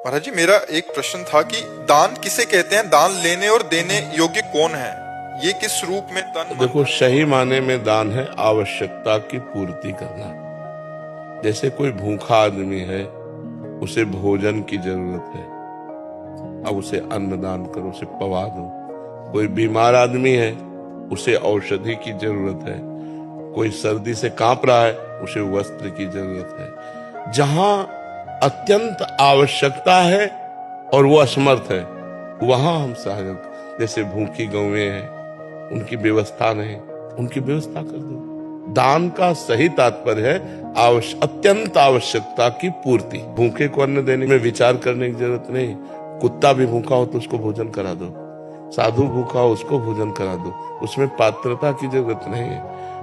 महाराज जी, मेरा एक प्रश्न था कि दान किसे कहते हैं? दान लेने और देने योग्य कौन है? ये किस रूप में तन देखो, सही माने में दान है आवश्यकता की पूर्ति करना। जैसे कोई भूखा आदमी है, उसे भोजन की जरूरत है, अब उसे अन्न दान करो, उसे पवा दो। कोई बीमार आदमी है, उसे औषधि की जरूरत है। कोई सर्दी से कांप रहा है, उसे वस्त्र की जरूरत है। जहां अत्यंत आवश्यकता है और वो असमर्थ है, वहां हम सहायक। जैसे भूखी गौएं हैं, उनकी व्यवस्था नहीं, उनकी व्यवस्था कर दो। दान का सही तात्पर्य है अत्यंत आवश्यकता की पूर्ति। भूखे को अन्न देने में विचार करने की जरूरत नहीं। कुत्ता भी भूखा हो तो उसको भोजन करा दो, साधु भूखा हो उसको भोजन करा दो। उसमें पात्रता की जरूरत नहीं है।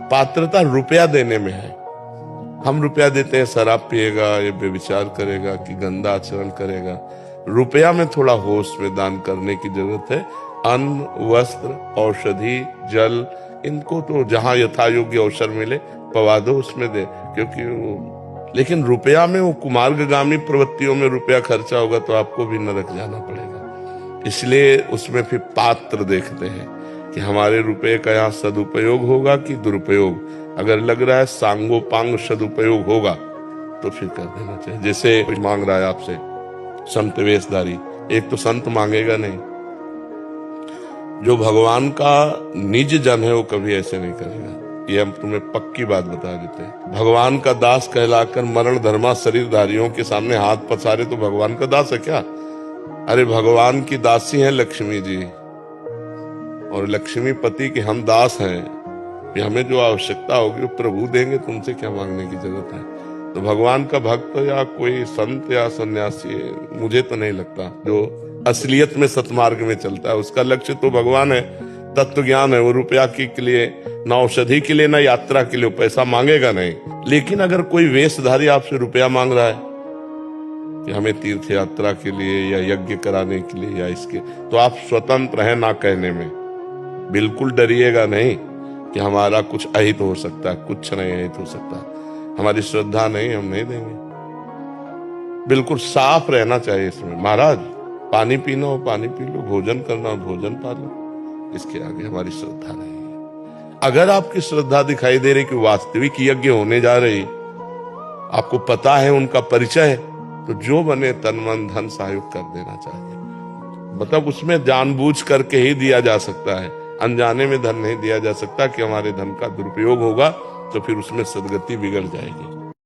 पात्रता रुपया देने में है। हम रुपया देते हैं, शराब पिएगा, ये व्यभिचार करेगा कि गंदा आचरण करेगा। रुपया में थोड़ा होश में दान करने की जरूरत है। अन्न, वस्त्र, औषधि, जल, इनको तो जहां यथा योग्य अवसर मिले पवा दो, उसमें दे। क्योंकि लेकिन रुपया में वो कुमार्गामी प्रवृत्तियों में रुपया खर्चा होगा तो आपको भी नरक जाना पड़ेगा। इसलिए उसमें फिर पात्र देखते हैं कि हमारे रुपये का यहाँ सदुपयोग होगा कि दुरुपयोग। अगर लग रहा है सांगोपांग सदुपयोग होगा तो फिर कर देना चाहिए। जैसे कोई मांग रहा है आपसे, संत वेशधारी, एक तो संत मांगेगा नहीं। जो भगवान का निज जन है वो कभी ऐसे नहीं करेगा। ये हम तुम्हें पक्की बात बता देते हैं। भगवान का दास कहलाकर मरण धर्मा शरीरधारियों के सामने हाथ पसारे तो भगवान का दास है क्या? अरे भगवान की दासी है लक्ष्मी जी, और लक्ष्मी पति के हम दास हैं। कि हमें जो आवश्यकता होगी वो प्रभु देंगे, तुमसे क्या मांगने की जरूरत है? तो भगवान का भक्त या कोई संत या सन्यासी, मुझे तो नहीं लगता जो असलियत में सतमार्ग में चलता है। उसका लक्ष्य तो भगवान है, तत्व ज्ञान है। वो रुपया के लिए, ना औषधि के लिए, ना यात्रा के लिए पैसा मांगेगा नहीं। लेकिन अगर कोई वेशधारी आपसे रुपया मांग रहा है कि हमें तीर्थ यात्रा के लिए या यज्ञ कराने के लिए या इसके, तो आप स्वतंत्र हैं ना कहने में। बिल्कुल डरिएगा नहीं कि हमारा कुछ अहित हो सकता है। कुछ नहीं अहित हो सकता। हमारी श्रद्धा नहीं, हम नहीं देंगे। बिल्कुल साफ रहना चाहिए इसमें। महाराज, पानी पीना हो पानी पी लो, भोजन करना हो भोजन पा लो, इसके आगे हमारी श्रद्धा नहीं है। अगर आपकी श्रद्धा दिखाई दे रही कि वास्तविक यज्ञ होने जा रही, आपको पता है उनका परिचय, तो जो बने तन मन धन सहयोग कर देना चाहिए। मतलब उसमें जानबूझ करके ही दिया जा सकता है, अनजाने में धन नहीं दिया जा सकता कि हमारे धन का दुरुपयोग होगा तो फिर उसमें सदगति बिगड़ जाएगी।